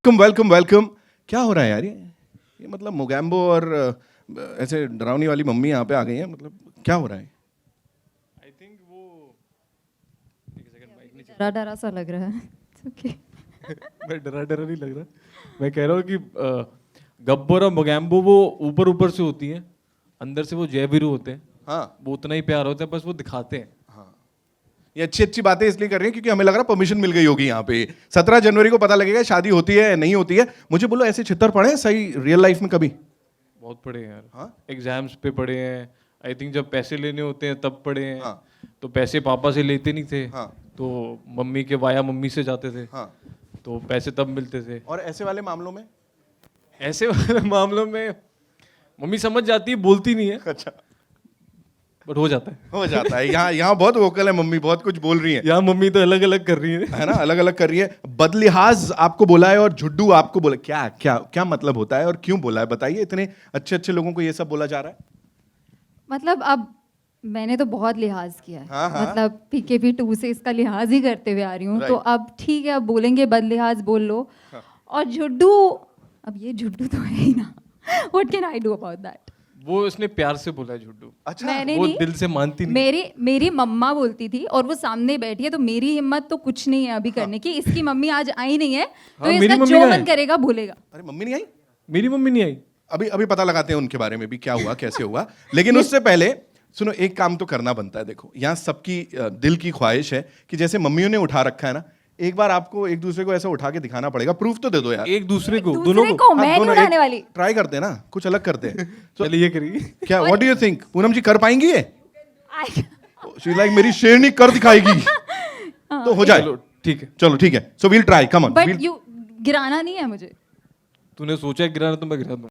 Welcome welcome welcome. क्या हो रहा है यार ये मतलब मोगैम्बो और ऐसे डरावनी वाली मम्मी यहाँ पे आ गई है, मतलब क्या हो रहा है? आई थिंक वो एक सेकंड माइक नीचे डरा डरा सा लग रहा है। ओके मैं डरा डरा नहीं लग रहा। मैं कह रहा हूँ कि गब्बर और मोगैम्बो वो ऊपर ऊपर से होती हैं, अंदर से वो जयवीरू होते हैं। हाँ, वो उतना ही प्यार होता है, बस वो दिखाते हैं। ये अच्छी अच्छी बातें इसलिए कर रही हैं क्योंकि हमें लग रहा है परमिशन मिल गई होगी यहाँ पे। 17 जनवरी को पता लगेगा शादी होती है नहीं होती है। मुझे बोलो ऐसे छितर पड़े हैं सही रियल लाइफ में कभी? बहुत पढ़े हैं यार। हाँ? एग्जाम्स पे पढ़े हैं। आई थिंक जब पैसे लेने होते हैं तब पढ़े हैं। हाँ। तो पैसे पापा से लेते नहीं थे। हाँ। तो मम्मी के वाया मम्मी से जाते थे। हाँ। तो पैसे तब मिलते थे। और ऐसे वाले मामलों में? ऐसे वाले मामलों में मम्मी समझ जाती है, बोलती नहीं है, अच्छा, बट हो जाता है। यहाँ बहुत वोकल है मम्मी, बहुत कुछ बोल रही है। यहाँ मम्मी तो अलग अलग कर रही है ना, अलग अलग कर रही है। बदलिहाज आपको बोला है और झुड्डू आपको बोला, क्या क्या क्या मतलब होता है और क्यों बोला है? बताइए, इतने अच्छे अच्छे लोगों को ये सब बोला जा रहा है। मतलब अब मैंने तो बहुत लिहाज किया है। हाँ, हाँ। मतलब PKP2 से इसका लिहाज ही करते हुए आ रही हूँ। तो Right. अब ठीक है, अब बोलेंगे बदलिहाज बोल लो। और झुड्डू, अब ये झुड्डू तो है ही ना। What can I do about that? वो उसने प्यार से बोला है झुड्डू। अच्छा, मैंने वो नहीं, दिल से मानती नहीं। मेरी मम्मा बोलती थी और वो सामने बैठी है, तो मेरी हिम्मत तो कुछ नहीं है अभी करने की। इसकी मम्मी आज आई नहीं है, तो हाँ, मेरी इसका मम्मी जो है। मन करेगा भूलेगा। अरे मम्मी नहीं आई? मेरी मम्मी नहीं आई। अभी अभी पता लगाते हैं उनके बारे में भी, क्या हुआ कैसे हुआ। लेकिन उससे पहले सुनो, एक काम तो करना बनता है। देखो, यहाँ सबकी दिल की ख्वाहिश है कि जैसे मम्मियों ने उठा रखा है ना, एक बार आपको एक दूसरे को ऐसा उठा के दिखाना पड़ेगा। प्रूफ तो दे दो यार। एक दूसरे को, दूसरे दोनों को। को मैं नहीं उठाने वाली। ट्राई करते हैं ना, कुछ अलग करते हैं। चलिए ये करिए। क्या, what do you think? Poonam ji कर पाएंगी ये? I- शी लाइक मेरी शेरनी कर दिखाएगी। तो हो जाए। चलो ठीक है। चलो ठीक है, so we'll try, come on. But you गिराना नहीं है मुझे। तूने सोचा है गिराना, तो मैं गिरा दूं।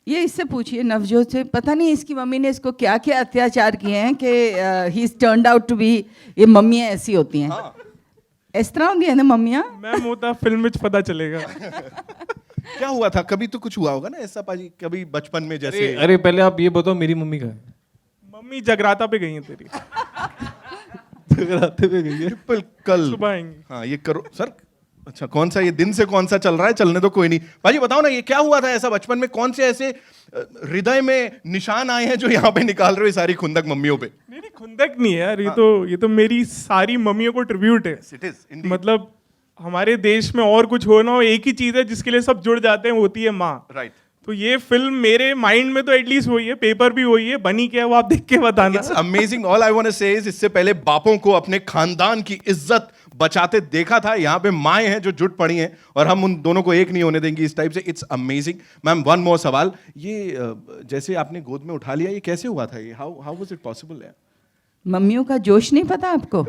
ये इससे पूछिए नवजोत से, पता नहीं इसकी मम्मी ने इसको क्या क्या अत्याचार किए हैं कि he is turned out to be, ये मम्मियाँ ऐसी होती हैं। इस तरह होती है ना मम्मियाँ। मैम वो तो फिल्म में पता चलेगा। क्या हुआ था? कभी तो कुछ हुआ होगा ना ऐसा पाजी, कभी बचपन में जैसे। अरे पहले आप ये बताओ, मेरी मम्मी कहाँ है? मम्मी जगराता पे गई है तेरी, जगराते पे गई है। कल सुबह आएंगी। हाँ, ये करो सर। अच्छा, कौन सा ये दिन से कौन सा चल रहा है? चलने तो कोई नहीं। भाजी बताओ ना, ये क्या हुआ था ऐसा बचपन में? कौन से ऐसे हृदय में निशान आए हैं जो यहाँ पे निकाल रहे हो ये सारी खुंदक मम्मियों पे? मेरी खुंदक नहीं है यार, ये तो मेरी सारी मम्मियों को ट्रिब्यूट है। It is, indeed. मतलब हमारे देश में और कुछ हो ना हो, एक ही चीज है जिसके लिए सब जुड़ जाते हैं, होती है माँ। राइट। तो ये फिल्म मेरे माइंड में तो एटलीस्ट वही है, पेपर भी वही है, बनी क्या है वो आप देख के बताना। It's amazing. All I want to say is, इससे पहले बापों को अपने खानदान की इज्जत बचाते देखा था, यहाँ पे माएँ हैं जो जुट पड़ी हैं और हम उन दोनों को एक नहीं होने देंगे इस टाइप से। It's amazing. Ma'am, one more सवाल, ये जैसे आपने गोद में उठा लिया, ये कैसे हुआ था? ये how how was it possible? मम्मियों का जोश नहीं पता आपको?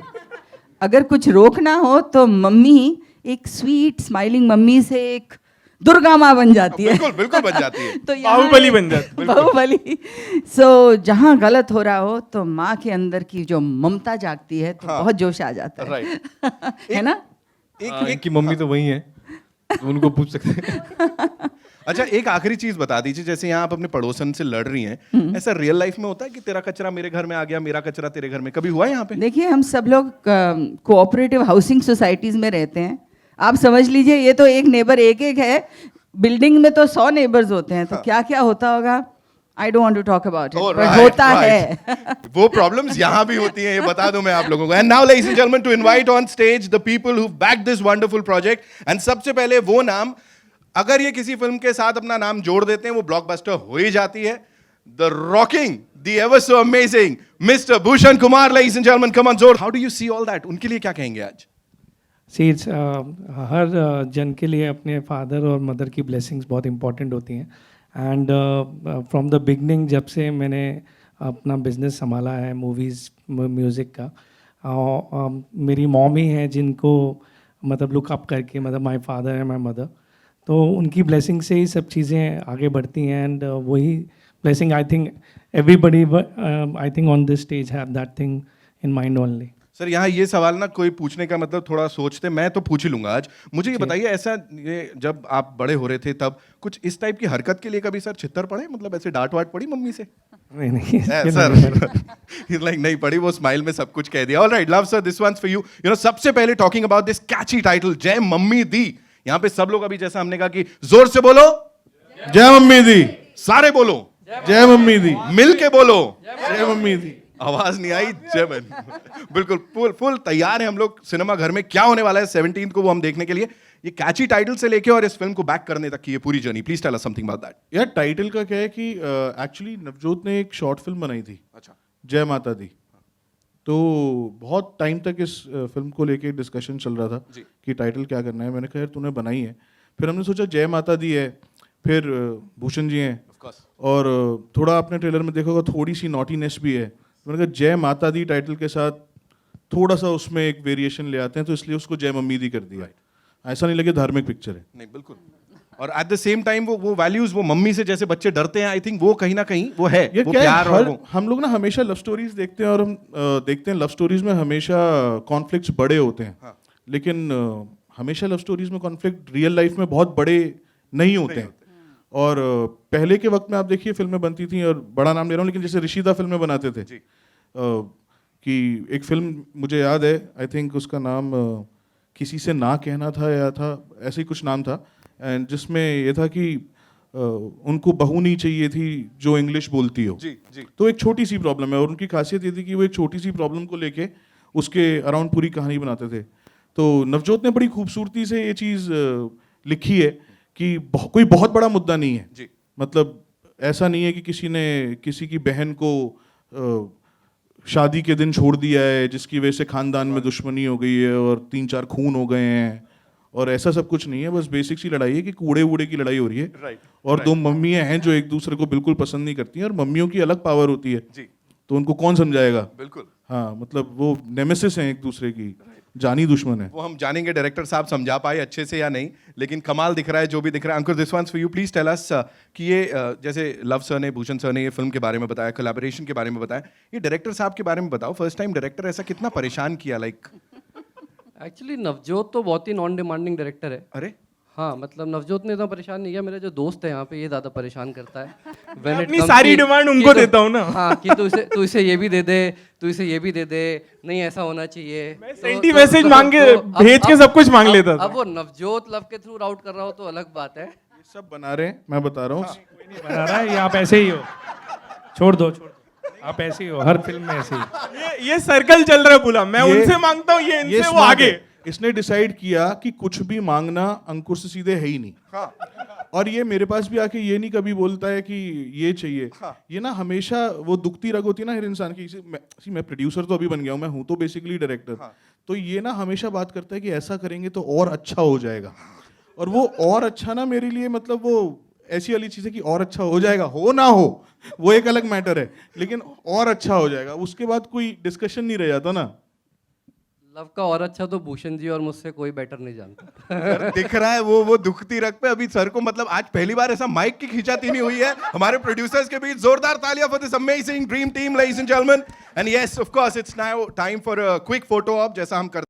अगर कुछ रोकना हो तो मम्मी एक स्वीट स्माइलिंग मम्मी से एक दुर्गा माँ बन जाती है। बिल्कुल बिल्कुल बन जाती है। तो यहाँ बाहुबली बन जाती है। बाहुबली। सो जहाँ गलत हो रहा हो तो माँ के अंदर की जो ममता जागती है तो बहुत जोश आ जाता है। राइट। है ना? इनकी मम्मी तो वही है, तो उनको पूछ सकते हैं। अच्छा, एक आखिरी चीज बता दीजिए, जैसे यहाँ आप अपने पड़ोसन से लड़ रही हैं, ऐसा रियल लाइफ में होता है कि तेरा कचरा मेरे घर में आ गया, मेरा कचरा तेरे घर में, कभी हुआ है यहाँ पे? देखिए, हम सब लोग कोऑपरेटिव हाउसिंग सोसाइटीज में रहते हैं। आप समझ लीजिए, ये तो एक नेबर एक है, बिल्डिंग में तो 100 नेबर्स होते हैं, तो क्या क्या होता होगा, I don't want to talk about it, पर होता है। वो प्रॉब्लम्स यहाँ भी होती हैं, ये बता दूं मैं आप लोगों को। And now ladies and gentleman, to invite on stage the people who back this wonderful project. And सबसे पहले वो नाम, अगर ये किसी फिल्म के साथ अपना नाम जोड़ देते हैं वो ब्लॉकबस्टर हो ही जाती है। The rocking, the ever so amazing mister Bhushan Kumar, ladies and gentleman, come on जोर। How do you see all that? उनके लिए क्या कहेंगे आज? सी इट्स हर जन के लिए अपने फादर और मदर की ब्लेसिंग्स बहुत इंपॉर्टेंट होती हैं। एंड फ्रॉम द बिगनिंग, जब से मैंने अपना बिजनेस संभाला है मूवीज़ म्यूज़िक का, मेरी मॉम ही है जिनको मतलब लुक अप करके, मतलब my father and my mother, तो उनकी ब्लेसिंग से ही सब चीज़ें आगे बढ़ती हैं। एंड वही blessing I think everybody, I think on this stage have that thing in mind only. Sir, यहाँ ये सवाल ना कोई पूछने का मतलब थोड़ा सोचते, मैं तो पूछ ही लूंगा आज। मुझे ये बताइए, ऐसा ये जब आप बड़े हो रहे थे तब कुछ इस टाइप की हरकत के लिए कभी सर छित्तर पड़े, मतलब ऐसे डांट वाट पड़ी मम्मी से? नहीं सर लाइक नहीं पड़ी, वो स्माइल में सब कुछ कह दिया। Alright Luv sir, this one's for you. You know, सबसे पहले talking about this catchy title Jai Mummy Di, यहाँ पे सब लोग अभी जैसा हमने कहा कि जोर से बोलो जय मम्मी दी, सारे बोलो जय मम्मी दी, मिल के बोलो जय मम्मी दी। आवाज नहीं आई, जय बन। बिल्कुल फुल तैयार है हम लोग। सिनेमा घर में क्या होने वाला है 17 को, वो हम देखने के लिए। ये कैची टाइटल से लेके और इस फिल्म को बैक करने तक की ये पूरी journey, please tell us something about that. यार, टाइटल का क्या है कि एक्चुअली नवजोत ने एक शॉर्ट फिल्म बनाई थी, अच्छा, जय माता दी। तो बहुत टाइम तक इस फिल्म को लेके डिस्कशन चल रहा था कि टाइटल क्या करना है। मैंने कहा यार तूने बनाई है, फिर हमने सोचा जय माता दी है, फिर भूषण जी हैं, और थोड़ा आपने ट्रेलर में देखा होगा थोड़ी सी नॉटीनेस भी है। मैंने कहा जय माता दी टाइटल के साथ थोड़ा सा उसमें एक वेरिएशन ले आते हैं, तो इसलिए उसको जय मम्मी दी कर दिया। ऐसा नहीं लगे धार्मिक पिक्चर है। नहीं बिल्कुल। और एट द सेम टाइम वो वैल्यूज, वो मम्मी से जैसे बच्चे डरते हैं, आई थिंक वो कहीं ना कहीं वो है, ये वो क्या प्यार। है, और वो हम लोग ना हमेशा लव स्टोरीज देखते हैं, और हम देखते हैं लव स्टोरीज में हमेशा कॉन्फ्लिक्ट्स बड़े होते हैं। लेकिन हमेशा लव स्टोरीज में कॉन्फ्लिक्ट रियल लाइफ में बहुत बड़े नहीं होते हैं। और पहले के वक्त में आप देखिए फिल्में बनती थी, और बड़ा नाम ले रहा हूँ, लेकिन जैसे ऋषिदा फिल्में बनाते थे, कि एक फिल्म मुझे याद है, आई थिंक उसका नाम किसी से ना कहना था, या था ऐसे ही कुछ नाम था, एंड जिसमें ये था कि उनको बहू नहीं चाहिए थी जो इंग्लिश बोलती हो। जी जी। तो एक छोटी सी प्रॉब्लम है, और उनकी खासियत ये थी कि वो एक छोटी सी प्रॉब्लम को लेके उसके अराउंड पूरी कहानी बनाते थे। तो नवजोत ने बड़ी खूबसूरती से ये चीज़ लिखी है कि कोई बहुत बड़ा मुद्दा नहीं है जी। मतलब ऐसा नहीं है कि किसी ने किसी की बहन को शादी के दिन छोड़ दिया है, जिसकी वजह से खानदान में दुश्मनी हो गई है और 3-4 खून हो गए हैं, और ऐसा सब कुछ नहीं है। बस बेसिक सी लड़ाई है कि कूड़े वूड़े की लड़ाई हो रही है। और दो मम्मियाँ हैं जो एक दूसरे को बिल्कुल पसंद नहीं करती हैं, और मम्मियों की अलग पावर होती है जी। तो उनको कौन समझाएगा। बिल्कुल। हाँ, मतलब वो नेमेसिस हैं एक दूसरे की, जानी दुश्मन है। वो हम जानेंगे डायरेक्टर साहब समझा पाए अच्छे से या नहीं, लेकिन कमाल दिख रहा है जो भी दिख रहा है। Ankur, this one's for you, please tell us कि ये जैसे लव सर ने, भूषण सर ने ये फिल्म के बारे में बताया, कोलैबोरेशन के बारे में बताया, ये डायरेक्टर साहब के बारे में बताओ। फर्स्ट टाइम डायरेक्टर ऐसा कितना परेशान किया, लाइक? एक्चुअली नवजोत तो बहुत ही नॉन डिमांडिंग डायरेक्टर है। अरे हाँ, मतलब नवजोत ने इतना परेशान नहीं किया। मेरा जो दोस्त है यहाँ पे, ये ज़्यादा परेशान करता है। When it अपनी comes सारी कि- डिमांड कि उनको तो- देता हूँ ना। हाँ, कि तू इसे ये भी दे दे, तू इसे ये भी दे दे, नहीं ऐसा होना चाहिए। मैं senti message मांग के भेज के सब कुछ मांग लेता था। अब वो नवजोत लव के थ्रू राउट कर रहा हो तो अलग बात है। ये सब बना रहे हैं, मैं बता रहा हूँ। बना रहा है, ये आप ऐसे ही हो, छोड़ दो, आप ऐसे ही हो, हर फिल्म में ऐसे ही। ये सर्कल चल रहा है पूरा। मैं ये- उनसे मांगता हूँ, ये इनसे वो smart आगे। है। इसने डिसाइड किया कि कुछ भी मांगना अंकुर से सीधे है ही नहीं। और ये मेरे पास भी आके ये नहीं कभी बोलता है कि ये चाहिए। ये ना हमेशा वो दुखती रग होती है ना हर इंसान की। मैं प्रोड्यूसर तो अभी बन गया हूँ, मैं हूँ तो बेसिकली डायरेक्टर। तो ये ना हमेशा बात करता है कि ऐसा करेंगे तो और अच्छा हो जाएगा। और वो और अच्छा ना मेरे लिए मतलब वो ऐसी वाली चीज़ है कि और अच्छा हो जाएगा, हो ना हो वो एक अलग मैटर है, लेकिन और अच्छा हो जाएगा, उसके बाद कोई डिस्कशन नहीं रह जाता ना। लव का और अच्छा तो भूषण जी और मुझसे कोई बेटर नहीं जानता। सर दिख रहा है वो दुखती रग पे अभी सर को, मतलब आज पहली बार ऐसा माइक की खींचातीनी हुई है हमारे प्रोड्यूसर्स के बीच। जोरदार तालियां for this amazing dream team ladies and gentleman. And yes of course it's now time for a quick photo op, जैसा हम करते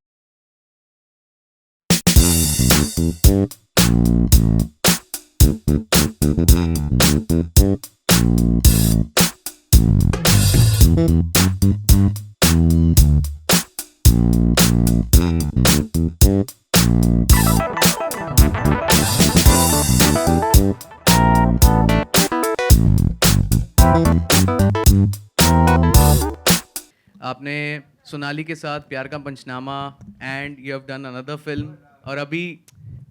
आपने सोनाली के साथ Pyaar Ka Panchnama and you have done another film, और अभी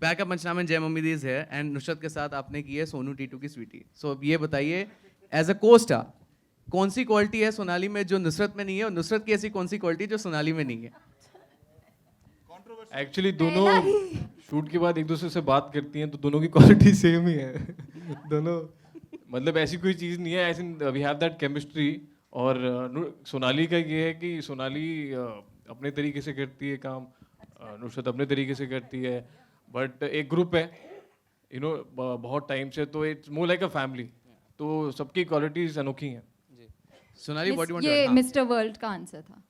प्यार का पंचनामा जय मम्मी दीज है, एंड नुसरत के साथ आपने की है सोनू टीटू की स्वीटी। सो अब ये बताइए एज अ को स्टार कौन सी क्वालिटी है सोनाली में जो नुसरत में नहीं है, और नुसरत की ऐसी कौन सी क्वालिटी जो सोनाली में नहीं है? एक्चुअली दोनों शूट के बाद एक दूसरे से बात करती हैं तो दोनों की क्वालिटी सेम ही है। दोनों मतलब ऐसी कोई चीज़ नहीं है, ऐसी वी हैव दैट केमिस्ट्री। और सोनाली का ये है कि सोनाली अपने तरीके से करती है काम, नुसरत अपने तरीके से करती है, बट एक ग्रुप है यू नो बहुत टाइम से, तो it's more like a family, तो सबकी क्वालिटीज अनोखी हैं। सोनाली व्हाट यू वांट ये टू मिस्टर वर्ल्ड का आंसर था।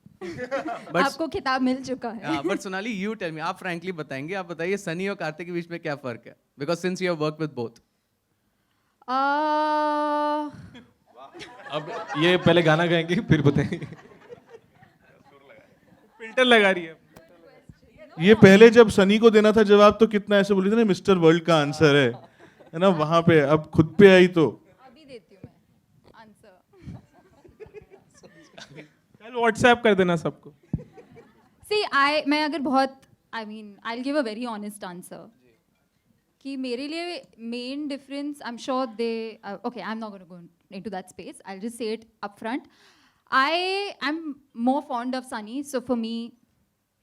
आपको खिताब मिल चुका है। But Sonali you tell me, आप फ्रैंकली बताएंगे, आप बताइए सनी और कार्तिक के बीच में क्या फर्क है, because since you have work with both. अब ये पहले गाना गाएंगे फिर बताएंगे। फिल्टर लगा रही है। ये पहले जब सनी को देना था जवाब तो कितना ऐसे बोली थी ना, मिस्टर वर्ल्ड का आंसर है ना, वहां पे अब खुद पे आई तो अभी देती हूँ मैं आंसर। कल व्हाट्सएप कर देना सबको। मैं अगर बहुत I'll give a very honest answer कि मेरे लिए main difference, I am sure they okay, I am not gonna go into that space, I will just say it upfront. I am more fond of Sunny, so for me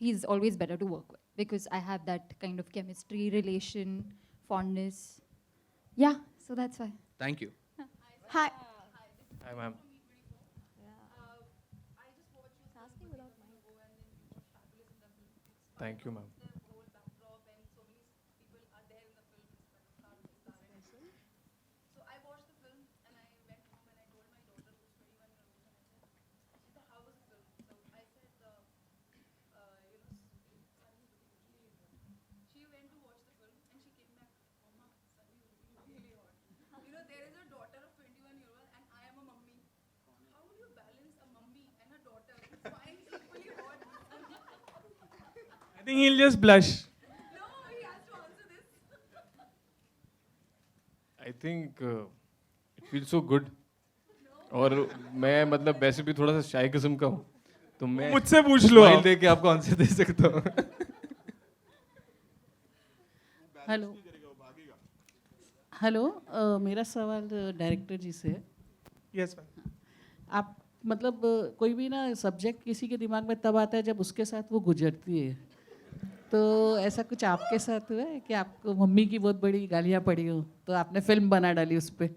he is always better to work with because I have that kind of chemistry, relation, fondness. Yeah, so that's why. Thank you. Hi. Hi ma'am. Thank you ma'am. I think he'll just blush. I think it feel so good. और मैं मतलब वैसे भी थोड़ा सा शाय किस्म का हूँ, तो मैं मुझसे पूछ लो smile आप। दे के आपको आंसर दे सकता हूँ। हेलो हेलो, मेरा सवाल डायरेक्टर जी से है। Yes, ma'am. आप मतलब कोई भी ना सब्जेक्ट किसी के दिमाग में तब आता है जब उसके साथ वो गुजरती है, तो ऐसा कुछ आपके साथ हुआ है कि आपको मम्मी की बहुत बड़ी गालियाँ पड़ी हो तो आपने फिल्म बना डाली उस पर?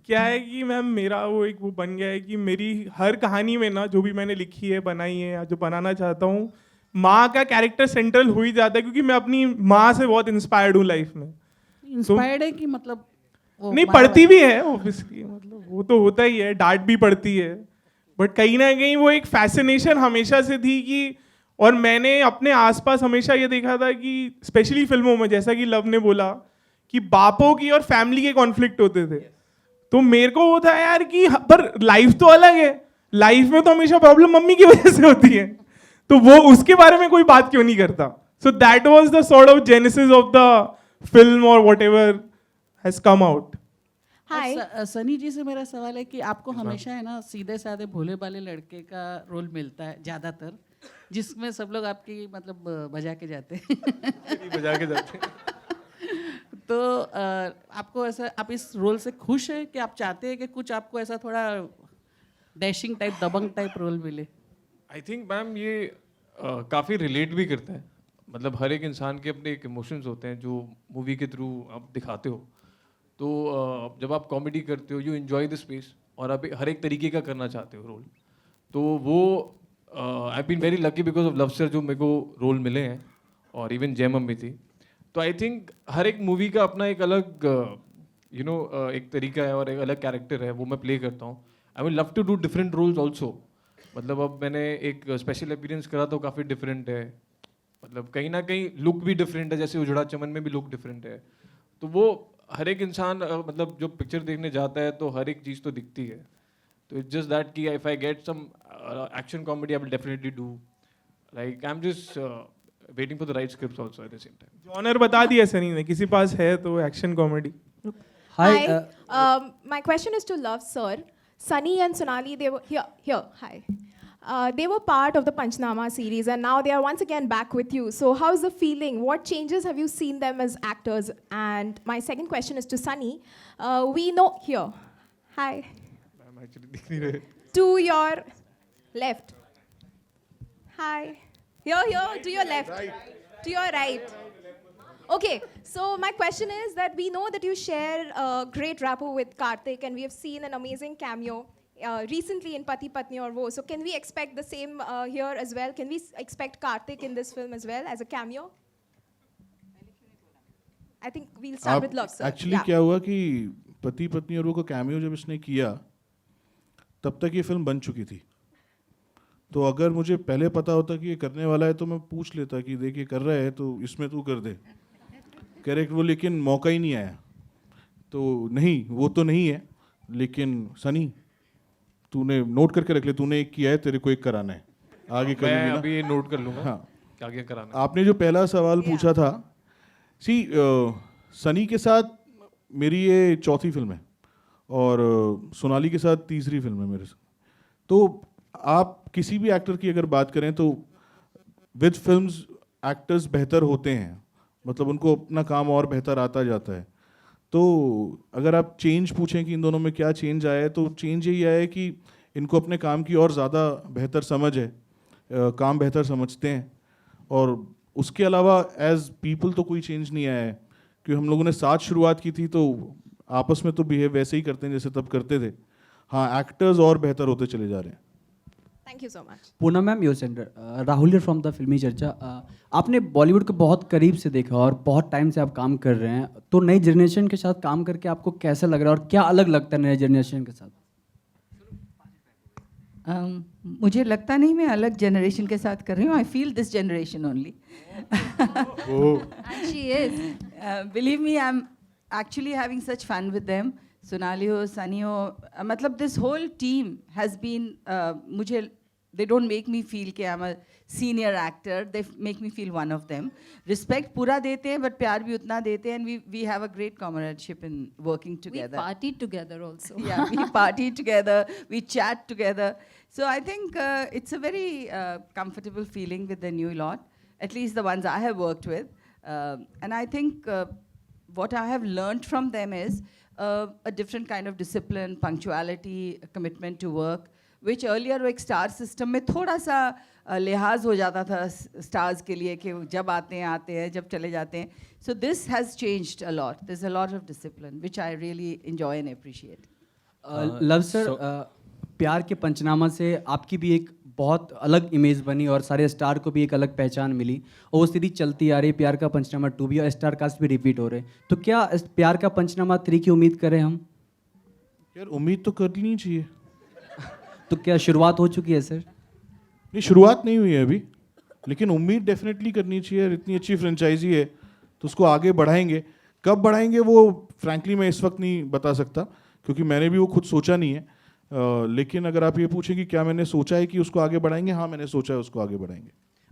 क्या है कि मैम मेरा वो बन गया है कि मेरी हर कहानी में ना जो भी मैंने लिखी है, बनाई है या जो बनाना चाहता हूँ, माँ का कैरेक्टर सेंट्रल हो ही जाता है, क्योंकि मैं अपनी माँ से बहुत इंस्पायर्ड हूँ लाइफ में। इंस्पायर्ड है कि मतलब वो नहीं, माँ पढ़ती भी है ऑब्वियसली, मतलब वो तो होता ही है, डांट भी पड़ती है, बट कहीं ना कहीं वो एक फैसिनेशन हमेशा से थी कि, और मैंने अपने आसपास हमेशा ये देखा था कि स्पेशली फिल्मों में, जैसा कि लव ने बोला कि बापों की और फैमिली के कॉन्फ्लिक्ट होते थे, तो मेरे को वो था यार कि पर लाइफ तो अलग है, लाइफ में तो हमेशा प्रॉब्लम मम्मी की वजह से होती है, तो वो उसके बारे में कोई बात क्यों नहीं करता। So that was the sort of genesis of the film और whatever has come out. Sunny ji से मेरा सवाल है कि आपको हमेशा है ना सीधे साधे भोले भाले लड़के का रोल मिलता है ज़्यादातर, जिसमें सब लोग आपकी मतलब बजा के जाते हैं। बजा के जाते हैं। तो आपको ऐसा, आप इस रोल से खुश हैं कि आप चाहते हैं कि कुछ आपको ऐसा थोड़ा डैशिंग टाइप, दबंग टाइप रोल मिले? आई थिंक मैम ये काफ़ी रिलेट भी करता है, मतलब हर एक इंसान के अपने एक इमोशंस होते हैं जो मूवी के थ्रू आप दिखाते हो। तो जब आप कॉमेडी करते हो, यू एंजॉय द स्पेस, और आप हर एक तरीके का करना चाहते हो रोल, तो वो I been very lucky because of Luv sir जो मेरे को रोल मिले हैं और इवन जय मम्मी थी. तो आई थिंक हर एक मूवी का अपना एक अलग एक तरीका है और एक अलग कैरेक्टर है, वो मैं प्ले करता हूँ. I will love to do different roles also. मतलब अब मैंने एक स्पेशल अपीयरेंस करा तो काफ़ी डिफरेंट है. मतलब कहीं ना कहीं लुक भी डिफरेंट है, जैसे उजड़ा चमन में भी लुक डिफरेंट है. तो वो हर एक इंसान मतलब जो पिक्चर देखने जाता है तो हर एक चीज़ तो दिखती है. तो इट्स जस्ट दैट कि if I get some action comedy I will definitely do. Like I am just waiting for the right scripts also at the same time. Genre बता दिया सनी ने, किसी पास है तो action comedy. Hi. My question is to Love Sir. Sunny and Sonali, they were here. Hi. They were part of the Panchnama series, and now they are once again back with you. So, how's the feeling? What changes have you seen them as actors? And my second question is to Sunny. We know here. Hi. I'm actually दिख नहीं रहे. To your left. Hi. Here. To your left. To your right. Okay, so my question is that we know that you share a great rapport with Karthik, and we have seen an amazing cameo recently in Pati Patni Aur Wo. So can we expect the same here as well? Can we expect Karthik in this film as well as a cameo? I think we'll start with Love Sir. Actually क्या हुआ कि पति पत्नी और वो का cameo जब इसने किया तब तक ये फिल्म बन चुकी थी. तो अगर मुझे पहले पता होता कि ये करने वाला है तो मैं पूछ लेता कि देख ये कर रहा है तो इसमें तू कर दे करेक्ट. वो लेकिन मौका ही नहीं आया. तो नहीं, वो तो नहीं है. लेकिन सनी तूने नोट करके रख ले, तूने एक किया है, तेरे को एक कराना है. आगे कर मैं अभी नोट कर लूँगा. हाँ, आगे कराना. आपने जो पहला सवाल पूछा था, सनी के साथ मेरी ये चौथी फिल्म है और सोनाली के साथ तीसरी फिल्म है मेरे साथ. तो आप किसी भी एक्टर की अगर बात करें तो विद फिल्म्स एक्टर्स बेहतर होते हैं. मतलब उनको अपना काम और बेहतर आता जाता है. तो अगर आप चेंज पूछें कि इन दोनों में क्या चेंज आया है तो चेंज यही आया है कि इनको अपने काम की और ज़्यादा बेहतर समझ है, काम बेहतर समझते हैं. और उसके अलावा एज पीपल तो कोई चेंज नहीं आया है क्योंकि हम लोगों ने साथ शुरुआत की थी तो आपस में तो बिहेव वैसे ही करते हैं जैसे तब करते थे. हाँ, एक्टर्स और बेहतर होते चले जा रहे हैं. Thank you so much. Poonam ma'am, your centre. Rahul here from the फिल्मी चर्चा. आपने बॉलीवुड को बहुत करीब से देखा और बहुत टाइम से आप काम कर रहे हैं, तो नई जनरेशन के साथ काम करके आपको कैसा लग रहा है और क्या अलग लगता है नई जनरेशन के साथ? मुझे लगता नहीं मैं अलग जनरेशन के साथ कर रही हूँ. I feel this generation only. And she is. Believe me, I'm actually having such fun with them. Sonali ho, Sunny ho, मतलब this whole team has been, they don't make me feel कि I'm a senior actor. They make me feel one of them. Respect पूरा देते हैं, but प्यार भी उतना देते हैं, and we have a great comradeship in working together. We partied together also. Yeah, we party together, we chat together. So I think it's a very comfortable feeling with the new lot, at least the ones I have worked with. And I think what I have learned from them is a different kind of discipline, punctuality, commitment to work, which earlier वो एक star system में थोड़ा सा लिहाज हो जाता था stars के लिए कि जब आते हैं जब चले जाते हैं. So this has changed a lot. There's a lot of discipline, which I really enjoy and appreciate. Love sir, प्यार के पंचनामा से आपकी भी एक बहुत अलग इमेज बनी और सारे स्टार को भी एक अलग पहचान मिली और वो सीरीज चलती आ रही है. प्यार का पंचनामा 2 भी और स्टार कास्ट भी रिपीट हो रहे हैं. तो क्या प्यार का पंचनामा 3 की उम्मीद करें हम? यार उम्मीद तो करनी चाहिए. तो क्या शुरुआत हो चुकी है सर? नहीं, शुरुआत नहीं हुई है अभी, लेकिन उम्मीद डेफिनेटली करनी चाहिए. इतनी अच्छी फ्रेंचाइजी है तो उसको आगे बढ़ाएंगे. कब बढ़ाएंगे वो फ्रैंकली मैं इस वक्त नहीं बता सकता क्योंकि मैंने भी वो खुद सोचा नहीं है. लेकिन अगर आप ये पूछें कि क्या मैंने सोचा है कि उसको आगे बढ़ाएंगे, हाँ मैंने सोचा है उसको आगे बढ़ाएंगे.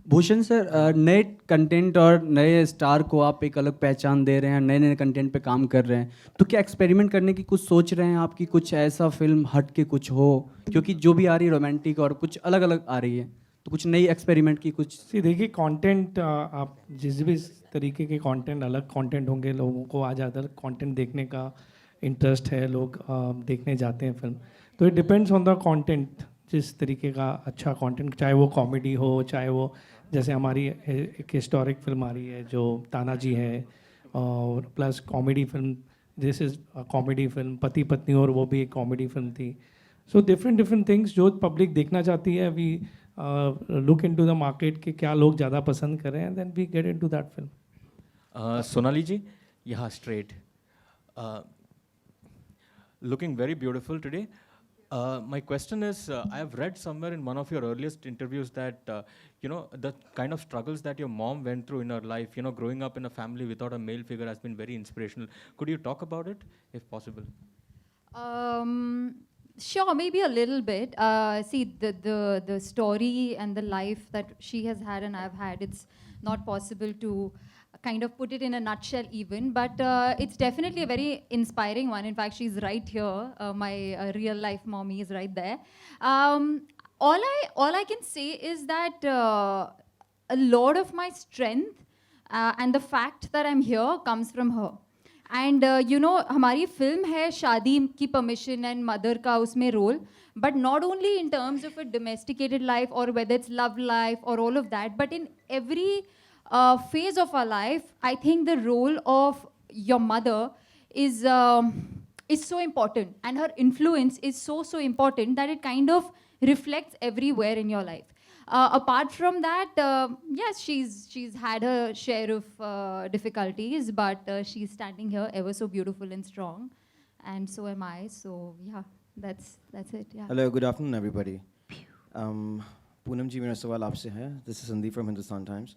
भूषण सर, नए कंटेंट और नए स्टार को आप एक अलग पहचान दे रहे हैं, नए नए कंटेंट पे काम कर रहे हैं, तो क्या एक्सपेरिमेंट करने की कुछ सोच रहे हैं आपकी? कुछ ऐसा फिल्म हट के कुछ हो, क्योंकि जो भी आ रही है रोमांटिक और कुछ अलग अलग आ रही है, तो कुछ नई एक्सपेरिमेंट की कुछ? देखिए कंटेंट, आप जिस भी तरीके के कंटेंट, अलग कंटेंट होंगे, लोगों को आज अलग कंटेंट देखने का इंटरेस्ट है, लोग देखने जाते हैं फिल्म. तो it depends on the content. जिस तरीके का अच्छा कंटेंट, चाहे वो कॉमेडी हो, चाहे वो जैसे हमारी एक हिस्टोरिक फिल्म आ रही है जो तानाजी है, और plus comedy film, this is comedy film Pati Patni, Aur Woh भी एक कॉमेडी फिल्म थी. सो डिफरेंट थिंग्स जो पब्लिक देखना चाहती है, we look into the market कि क्या लोग ज़्यादा पसंद कर रहे हैं, then we get into that film. Sonali ji, yeah, straight. Looking very beautiful today. My question is, I have read somewhere in one of your earliest interviews that, the kind of struggles that your mom went through in her life, growing up in a family without a male figure has been very inspirational. Could you talk about it, if possible? Sure, maybe a little bit. See, the story and the life that she has had and I've had, it's not possible to kind of put it in a nutshell even, but it's definitely a very inspiring one. In fact, she's right here. My real life mommy is right there. All I can say is that a lot of my strength and the fact that I'm here comes from her. And हमारी film है शादी की permission and mother का उसमें role, but not only in terms of a domesticated life और whether it's love life और all of that, but in every phase of our life, I think the role of your mother is so important, and her influence is so important that it kind of reflects everywhere in your life. Apart from that, yes, she's had her share of difficulties, but she's standing here ever so beautiful and strong, and so am I. So yeah, that's it. Yeah. Hello, good afternoon, everybody. Poonam ji, मेरा सवाल आपसे है. This is Sandeep from Hindustan Times.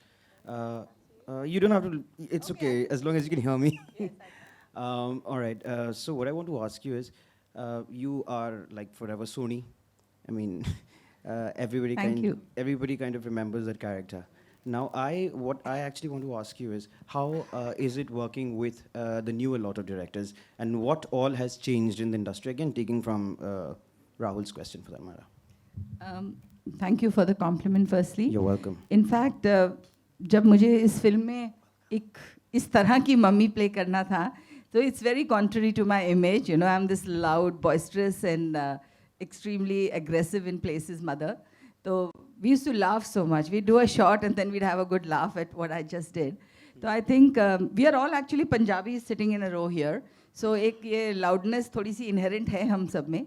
You don't have to. It's okay as long as you can hear me. All right. So what I want to ask you is, you are like forever Sony. I mean, everybody kind of remembers that character. Now, what I actually want to ask you is, how is it working with the newer lot of directors, and what all has changed in the industry? Again, taking from Rahul's question for that matter. Thank you for the compliment firstly. You're welcome. In fact, जब मुझे इस film में एक इस तरह की mummy play करना था, तो it's very contrary to my image. I am this loud, boisterous and extremely aggressive in places mother. So we used to laugh so much. We'd do a shot and then we'd have a good laugh at what I just did. So I think we are all actually Punjabis sitting in a row here. So एक ये loudness थोड़ी सी inherent है हम सब में.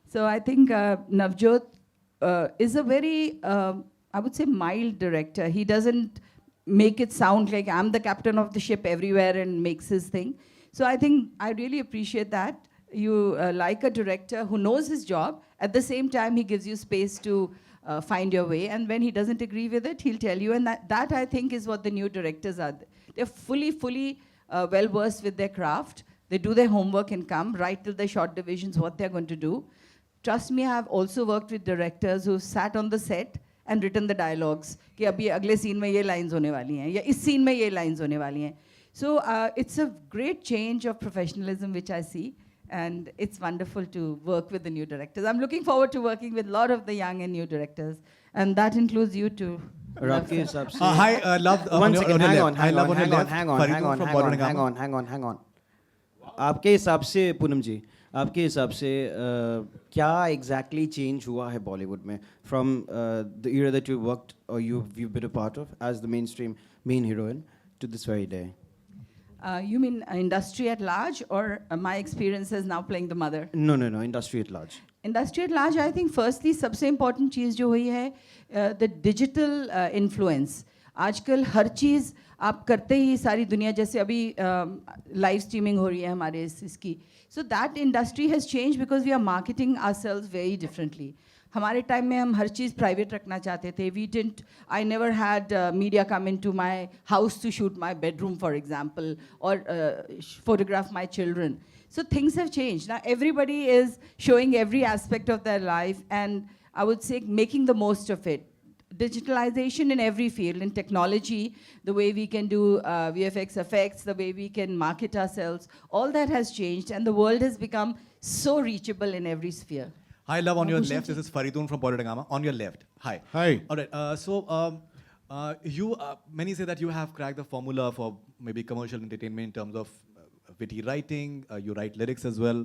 So I think Navjot is a very, I would say, mild director. He doesn't make it sound like I'm the captain of the ship everywhere and makes his thing. So I think I really appreciate that. You like a director who knows his job. At the same time, he gives you space to find your way. And when he doesn't agree with it, he'll tell you. And that I think is what the new directors are. They're fully well versed with their craft. They do their homework and come right till the short divisions, what they're going to do. Trust me, I have also worked with directors who sat on the set and written the dialogues. कि अभी अगले scene में ये lines होने वाली हैं, या इस scene में ये lines होने वाली हैं. So it's a great change of professionalism which I see. And it's wonderful to work with the new directors. I'm looking forward to working with a lot of the young and new directors. And that includes you too. Hi, love. One second, hang on. आपके हिसाब से पूनम जी, आपके हिसाब से क्या exactly change हुआ है बॉलीवुड में from the era that you worked or you've been a part of as the main heroine to this very day? You mean industry at large, or my experience as now playing the mother? No, industry at large. Industry at large, I think firstly सबसे important चीज़ जो हुई है the digital influence. आजकल हर चीज़ आप करते ही सारी दुनिया, जैसे अभी live streaming हो रही है हमारे इसकी. So that industry has changed because we are marketing ourselves very differently. हमारे टाइम में हम हर चीज़ प्राइवेट रखना चाहते थे. I never had media come into my house to shoot my bedroom, for example, or photograph my children. So things have changed. Now everybody is showing every aspect of their life, and I would say making the most of it. Digitalization in every field, in technology, the way we can do VFX effects, the way we can market ourselves, all that has changed, and the world has become so reachable in every sphere. Hi, love. On your left, this is Faridun from Bodhidangama. On your left. Hi. Hi. All right. You many say that you have cracked the formula for maybe commercial entertainment in terms of witty writing. You write lyrics as well.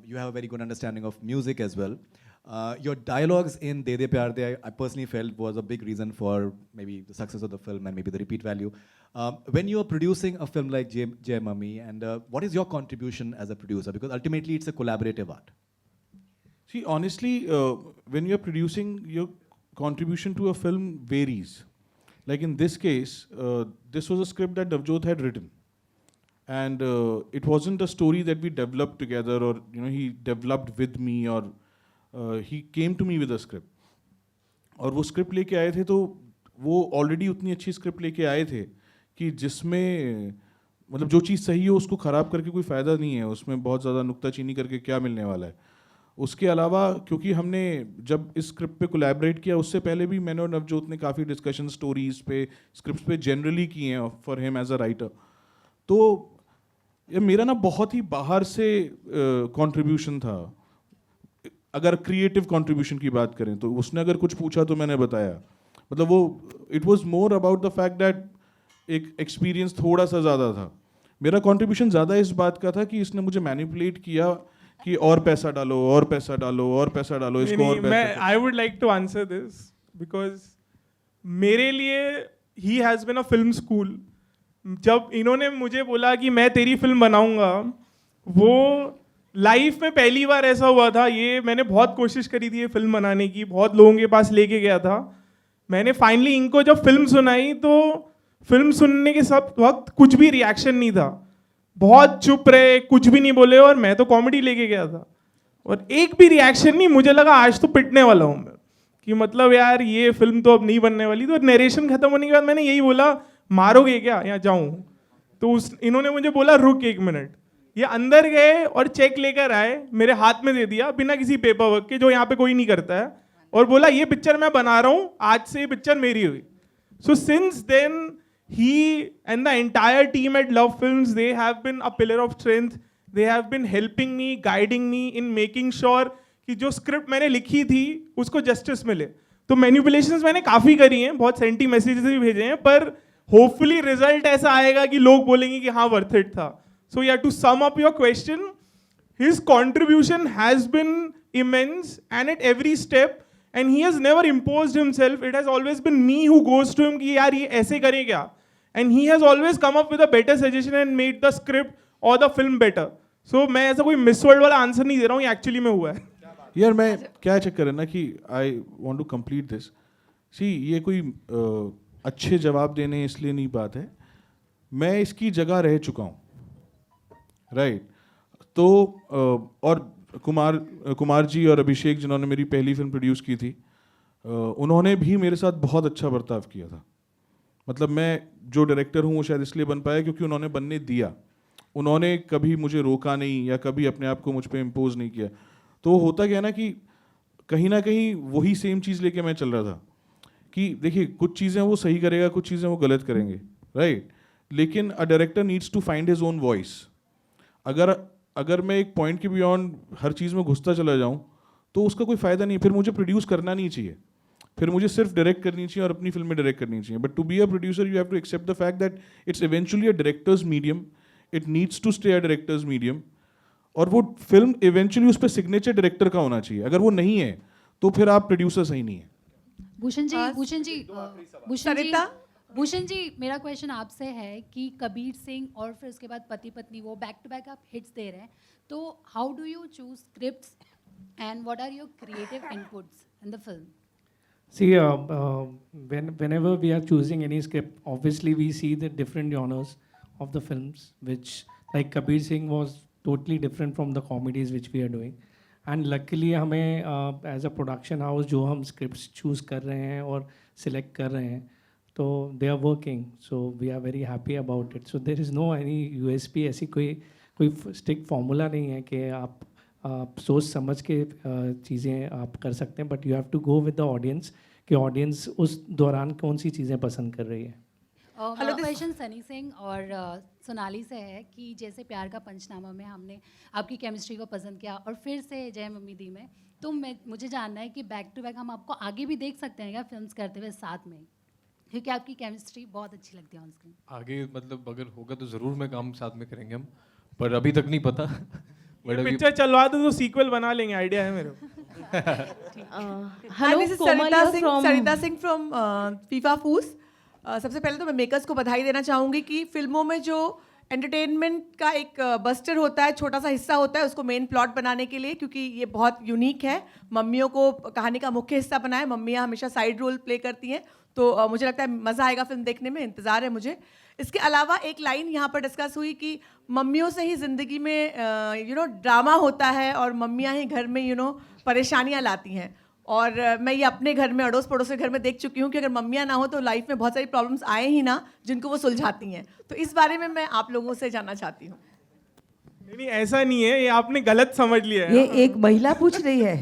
You have a very good understanding of music as well. Your dialogues in De De Pyar De, I personally felt was a big reason for maybe the success of the film and maybe the repeat value. When you are producing a film like Jai Mummy, and what is your contribution as a producer? Because ultimately it's a collaborative art. See, honestly, when you're producing, you're contribution to a film varies. Like in this case, this was a script that Navjot had written, and it wasn't a story that we developed together, or he developed with me, or he came to me with a script. और वो script लेके आए थे, तो वो already उतनी अच्छी script लेके आए थे कि जिसमें मतलब जो चीज़ सही हो उसको ख़राब करके कोई फ़ायदा नहीं है, उसमें बहुत ज़्यादा नुक्ताचीनी करके क्या मिलने वाला है. उसके अलावा क्योंकि हमने जब इस स्क्रिप्ट पे कोलैबोरेट किया, उससे पहले भी मैंने और नवजोत ने काफ़ी डिस्कशन स्टोरीज पे, स्क्रिप्ट पे जनरली किए हैं for him as a writer. तो ये मेरा ना बहुत ही बाहर से कंट्रीब्यूशन था. अगर क्रिएटिव कंट्रीब्यूशन की बात करें तो उसने अगर कुछ पूछा तो मैंने बताया. मतलब वो it was more about the fact that एक एक्सपीरियंस थोड़ा सा ज़्यादा था. मेरा कंट्रीब्यूशन ज़्यादा इस बात का था कि इसने मुझे मैनिपुलेट किया कि और पैसा डालो, और पैसा डालो, और पैसा डालो, इसको और पैसा. मैं I would like to answer this because मेरे लिए he has been a film school. जब इन्होंने मुझे बोला कि मैं तेरी फिल्म बनाऊंगा, वो लाइफ में पहली बार ऐसा हुआ था. ये मैंने बहुत कोशिश करी थी ये फिल्म बनाने की, बहुत लोगों के पास लेके गया था. मैंने फाइनली इनको जब फिल्म सुनाई तो फिल्म सुनने के सब वक्त कुछ भी रिएक्शन नहीं था, बहुत चुप रहे, कुछ भी नहीं बोले. और मैं तो कॉमेडी लेके गया था और एक भी रिएक्शन नहीं. मुझे लगा आज तो पिटने वाला हूँ मैं, कि मतलब यार ये फिल्म तो अब नहीं बनने वाली. तो नरेशन खत्म होने के बाद मैंने यही बोला, मारोगे क्या या जाऊँ? तो इन्होंने मुझे बोला रुक 1 मिनट. ये अंदर गए और चेक लेकर आए, मेरे हाथ में दे दिया बिना किसी पेपर वर्क के, जो यहाँ पे कोई नहीं करता है, और बोला ये पिक्चर मैं बना रहा हूँ, आज से ये पिक्चर मेरी हुई. So since then he and the entire team at Love Films, they have been a pillar of strength. They have been helping me, guiding me in making sure कि जो स्क्रिप्ट मैंने लिखी थी उसको जस्टिस मिले. तो मैनिपुलेशंस मैंने काफ़ी करी हैं, बहुत सेंटी मैसेजेस भी भेजे हैं, पर होपफुली रिजल्ट ऐसा आएगा कि लोग बोलेंगे कि हाँ वर्थ इट था. So yeah to sum up your question, his contribution has been immense and at every step, and he has never imposed himself. It has always been me who goes to him कि यार ये ऐसे करें क्या, and he has always come up with a better suggestion and made the script or the film better. So मैं ऐसा कोई miss world वाला आंसर नहीं दे रहा हूँ, ये एक्चुअली में हुआ है. यार मैं क्या चक्कर है ना कि I want to complete this. See ये कोई अच्छे जवाब देने इसलिए नहीं बात है, मैं इसकी जगह रह चुका हूँ, राइट. तो और कुमार जी और अभिषेक जिन्होंने मेरी पहली फिल्म प्रोड्यूस की थी, उन्होंने भी मेरे साथ बहुत अच्छा बर्ताव किया था. मतलब मैं जो डायरेक्टर हूँ वो शायद इसलिए बन पाया क्योंकि उन्होंने बनने दिया. उन्होंने कभी मुझे रोका नहीं या कभी अपने आप को मुझ पर इम्पोज नहीं किया. तो होता क्या ना कि कहीं ना कहीं वही सेम चीज़ लेके मैं चल रहा था कि देखिए कुछ चीज़ें वो सही करेगा, कुछ चीज़ें वो गलत करेंगे, राइट. लेकिन a director needs to find his own voice. अगर मैं एक पॉइंट के बियॉन्ड हर चीज़ में घुसता चला जाऊँ तो उसका कोई फ़ायदा नहीं. फिर मुझे प्रोड्यूस करना नहीं चाहिए, फिर मुझे सिर्फ डायरेक्ट करनी चाहिए और अपनी फिल्में डायरेक्ट करनी चाहिए. But to be a producer you have to accept the fact that it's eventually a director's medium. It needs to stay a director's medium. और वो फिल्म इवेंचुअली उस पर सिग्नेचर डायरेक्टर का होना चाहिए. अगर वो नहीं है तो फिर आप प्रोड्यूसर सही नहीं है. भूषण जी मेरा क्वेश्चन आपसे है कि कबीर सिंह और फिर उसके बाद पति पत्नी, वो बैक टू बैक आप हिट्स दे रहे हैं, तो how do you choose scripts and what are your creative inputs in the film? See, whenever we are choosing any script, obviously we see the different genres of the films, which like Kabir Singh was totally different from the comedies which we are doing. And luckily हमें as a production house जो हम scripts choose कर रहे हैं और select कर रहे हैं, तो they are working. So we are very happy about it. So there is no any USP, ऐसी कोई strict formula नहीं है कि आप सोच समझ के चीज़ें आप कर सकते हैं. But you have to go with the audience कि ऑडियंस उस दौरान कौन सी चीज़ें पसंद कर रही है. हेलो, क्वेश्चन सनी सिंह और सोनाली से है कि जैसे प्यार का पंचनामा में हमने आपकी केमिस्ट्री को पसंद किया और फिर से जय मम्मी दी में, तो मुझे जानना है कि बैक टू बैक हम आपको आगे भी देख सकते हैं क्या फिल्म्स करते हुए साथ में, क्योंकि आपकी केमिस्ट्री बहुत अच्छी लगती है ऑन स्क्रीन. आगे मतलब अगर होगा तो ज़रूर मैं काम साथ में करेंगे हम, पर अभी तक नहीं पता. पिक्चर चलवा दो तो सीक्वल बना लेंगे, आइडिया है मेरे को. Hello, this is Sarita Singh from FIFA फूस. सबसे पहले तो मैं मेकर्स को बधाई देना चाहूँगी कि फिल्मों में जो एंटरटेनमेंट का एक बस्टर होता है, छोटा सा हिस्सा होता है उसको मेन प्लॉट बनाने के लिए, क्योंकि ये बहुत यूनिक है। मम्मियों को कहानी का मुख्य हिस्सा बनाए, मम्मियाँ हमेशा साइड रोल प्ले करती हैं, तो मुझे लगता है मज़ा आएगा फिल्म देखने में, इंतज़ार है मुझे। इसके अलावा एक लाइन यहाँ पर डिस्कस हुई कि मम्मियों से ही ज़िंदगी में ड्रामा होता है और मम्मियाँ ही घर में परेशानियाँ लाती हैं। और मैं ये अपने घर में, अड़ोस पड़ोस के घर में देख चुकी हूँ कि अगर मम्मियाँ ना हो तो लाइफ में बहुत सारी प्रॉब्लम्स आए ही ना, जिनको वो सुलझाती हैं। तो इस बारे में मैं आप लोगों से जानना चाहती हूँ। नहीं ऐसा नहीं है, ये आपने गलत समझ लिया है। ये एक महिला पूछ रही है।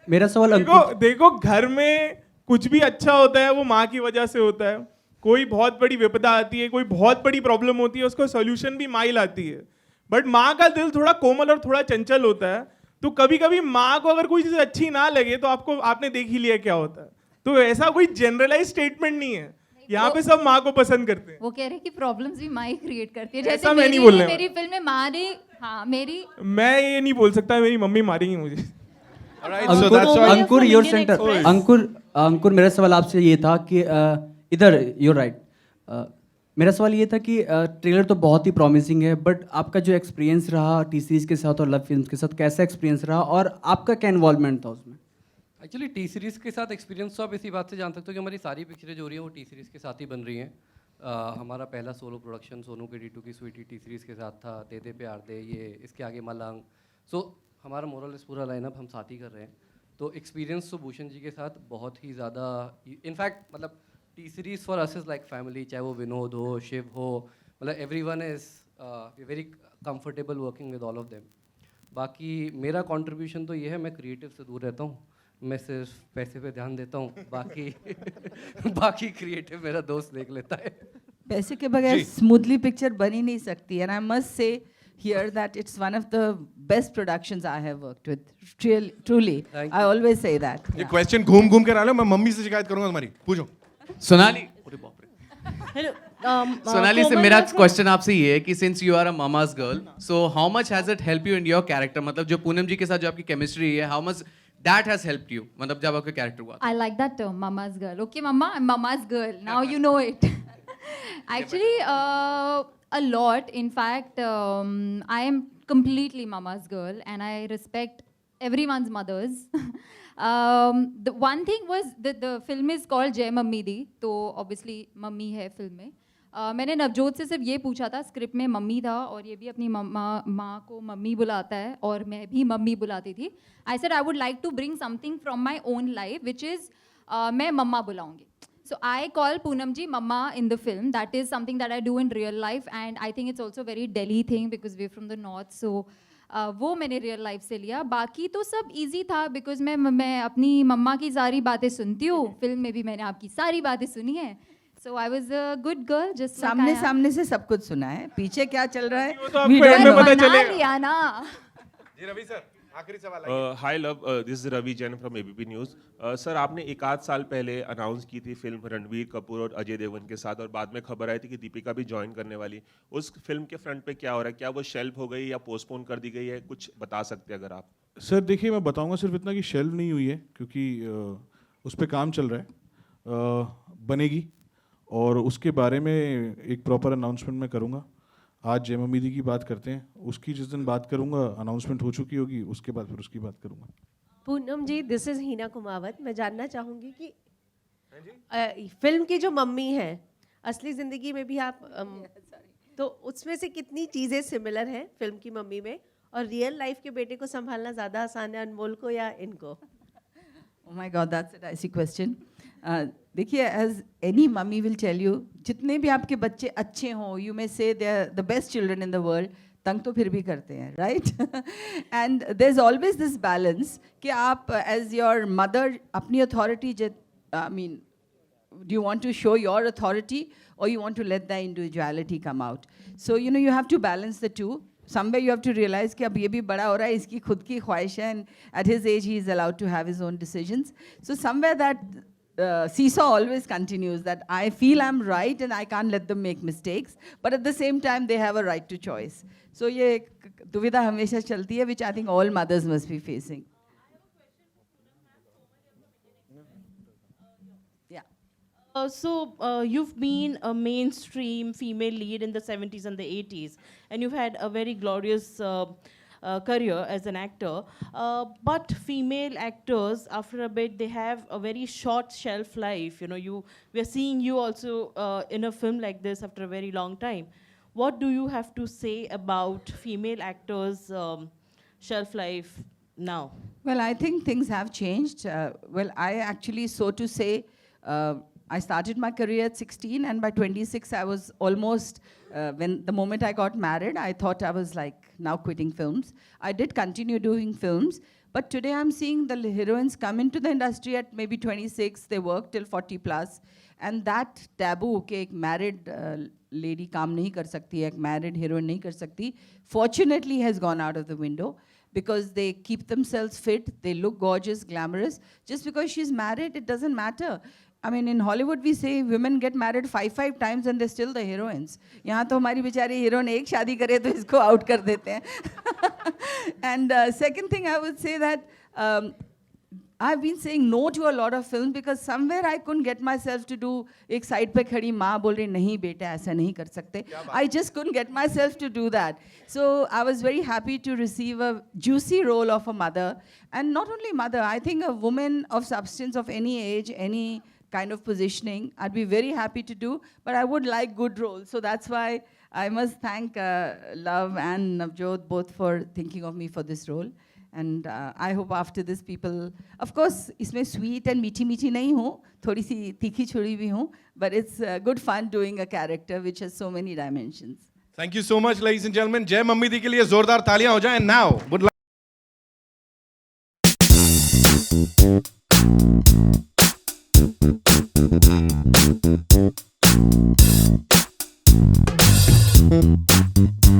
मेरा सवाल देखो घर में कुछ भी अच्छा होता है वो माँ की वजह से होता है। कोई बहुत बड़ी विपदा आती है, कोई बहुत बड़ी प्रॉब्लम होती है, उसको सोल्यूशन भी माँ ही लाती है। बट माँ का दिल थोड़ा कोमल और थोड़ा चंचल होता है, तो कभी कभी माँ को अगर कोई चीज़ अच्छी ना लगे तो आपने देख ही लिया क्या होता है। तो ऐसा कोई जनरलाइज स्टेटमेंट नहीं है, यहाँ पे सब माँ को पसंद करते हैं। वो कह रहे हैं कि प्रॉब्लम्स भी माँ ही क्रिएट करती है। ऐसा जैसे मैं नहीं बोल रहा। मेरी फिल्म में माँ ने, हाँ मेरी, मैं ये नहीं बोल सकता मेरी मम्मी मारेंगी मुझे। अंकुर योर सेंटर। अंकुर मेरा सवाल आपसे ये था कि इधर यूर राइट। मेरा सवाल ये था कि ट्रेलर तो बहुत ही प्रॉमिसिंग है, बट आपका जो एक्सपीरियंस रहा टी सीरीज़ के साथ और लव फिल्म के साथ, कैसा एक्सपीरियंस रहा और आपका क्या इन्वॉल्वमेंट था उसमें? एक्चुअली टी सीरीज़ के साथ एक्सपीरियंस तो आप इसी बात से जान सकते हो कि हमारी सारी पिक्चरें जो हो रही हैं वो टी सीरीज़ के साथ ही बन रही हैं। हमारा पहला सोलो प्रोडक्शन सोनू के टीटू की स्वीटी टी सीरीज़ के साथ था, दे दे प्यार दे, ये इसके आगे मलंग। सो हमारा मोरल इस पूरा लाइनअप हम साथ ही कर रहे हैं। तो एक्सपीरियंस तो भूषण जी के साथ बहुत ही ज़्यादा, इनफैक्ट मतलब T series for us is like family, चाहे वो विनोद हो, शिव हो, मतलब everyone is very comfortable working with all of them. बाकी मेरा कंट्रीब्यूशन तो ये है, मैं क्रिएटिव से दूर रहता हूँ, मैं सिर्फ पैसे पे ध्यान देता हूँ, बाकी क्रिएटिव मेरा दोस्त देख लेता है। पैसे के बगैर स्मूथली पिक्चर बन ही नहीं सकती, and I must say here that it's one of the best productions I have worked with. Truly, I always say that. ये क्वेश्चन घूम घूम कर आ लो, मैं मम्मी से शिकायत करूंगा तुम्हारी। पूछो। सोनाली, Hello. सोनाली से मेरा क्वेश्चन आपसे ये है कि since you are a mama's girl, so how much has it help you in your character? मतलब जो पूनम जी के साथ जो आपकी केमिस्ट्री है, how much that has helped you, मतलब जब आपका कैरेक्टर हुआ? I like that term, mama's girl. Okay, mama, I'm mama's girl. Now you know it. Actually, a lot. In fact, I am completely mama's girl, and I respect everyone's mothers. The one thing was that the film is called Jai Mummy Di, तो obviously mummy है film में। मैंने नवजोत से सिर्फ ये पूछा था, script में मम्मी था और ये भी अपनी माँ को मम्मी बुलाता है और मैं भी मम्मी बुलाती थी। I said I would like to bring something from my own life which is मैं mama बुलाऊंगी। So I call Poonam ji Mama in the film. That is something that I do in real life, and I think it's also very Delhi thing because we're from the north. So वो मैंने real life से लिया। बाकी तो सब easy था because मैं अपनी मम्मा की सारी बातें सुनती हूँ, फिल्म में भी मैंने आपकी सारी बातें सुनी है। So I was a good girl, just सामने सामने से सब कुछ सुना है, पीछे क्या चल रहा है तो आपको एंड में पता चलेगा। लिया ना। जी रवि सर, आखिरी सवाल। Hi love, this is Ravi Jain from ABP news. Sir आपने एक आध साल पहले अनाउंस की थी फिल्म रणवीर कपूर और अजय देवगन के साथ, और बाद में खबर आई थी कि दीपिका भी ज्वाइन करने वाली। उस फिल्म के फ्रंट पे क्या हो रहा है? क्या वो शेल्फ हो गई या पोस्टपोन कर दी गई है? कुछ बता सकते हैं अगर आप। सर देखिए, मैं बताऊंगा सिर्फ इतना कि शेल्फ नहीं हुई है, क्योंकि उस पर काम चल रहा है, बनेगी, और उसके बारे में एक प्रॉपर अनाउंसमेंट मैं करूँगा। आज जय मम्मी दी की बात करते हैं, उसकी जिस दिन बात करूँगा अनाउंसमेंट हो चुकी होगी, उसके बाद फिर उसकी बात करूँगा। पूनम जी, दिस इज हीना कुमावत। मैं जानना चाहूँगी कि फिल्म की जो मम्मी है, असली ज़िंदगी में भी आप तो उसमें से कितनी चीज़ें सिमिलर हैं फिल्म की मम्मी में, और रियल लाइफ के बेटे को संभालना ज़्यादा आसान है अनमोल को या इनको? Oh my God, that's a dicey question. देखिए, as any mummy will tell you, जितने भी आपके बच्चे अच्छे हों, you may say they are the best children in the world, तंग तो फिर भी करते हैं, right? And there's always this balance कि आप as your mother अपनी authority, I mean, do you want to show your authority or you want to let the individuality come out? So you have to balance the two. Somewhere you have to realize कि अब ये भी बड़ा हो रहा है, इसकी खुद की ख्वाहिश है, and at his age he is allowed to have his own decisions. So somewhere that seesaw always continues, that I feel I'm right and I can't let them make mistakes, but at the same time they have a right to choice. So ये दुविधा हमेशा चलती है, which I think all mothers must be facing. Yeah. You've been a mainstream female lead in the 70s and the 80s, and you've had a very glorious career as an actor. But female actors, after a bit, they have a very short shelf life. You know, we are seeing you also in a film like this after a very long time. What do you have to say about female actors' shelf life now? Well, I think things have changed. I actually, so to say, I started my career at 16, and by 26, I was almost, the moment I got married, I thought I was like now quitting films. I did continue doing films, but today I'm seeing the heroines come into the industry at maybe 26, they work till 40 plus, and that taboo कि एक married lady काम नहीं कर सकती, एक married heroine नहीं कर सकती, fortunately has gone out of the window. Because they keep themselves fit, they look gorgeous, glamorous. Just because she's married, it doesn't matter. I mean, in Hollywood, we say women get married five times and they're still the heroines. यहाँ तो हमारी बेचारी heroine एक शादी करे तो इसको out कर देते हैं. And second thing, I would say that I've been saying no to a lot of films because somewhere I couldn't get myself to do एक side पे खड़ी माँ बोल रही नहीं बेटा ऐसा नहीं कर सकते. I just couldn't get myself to do that. So I was very happy to receive a juicy role of a mother, and not only mother. I think a woman of substance of any age, any kind of positioning, I'd be very happy to do. But I would like good roles, so that's why I must thank Love and Navjot both for thinking of me for this role. And I hope after this people, of course, इसमें sweet and मीठी नहीं हूँ, थोड़ी सी तीखी छुड़ी भी हूँ, but it's good fun doing a character which has so many dimensions. Thank you so much, ladies and gentlemen. जय मम्मी दी के लिए जोरदार तालियां हो जाएं. And now, would Thank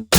you.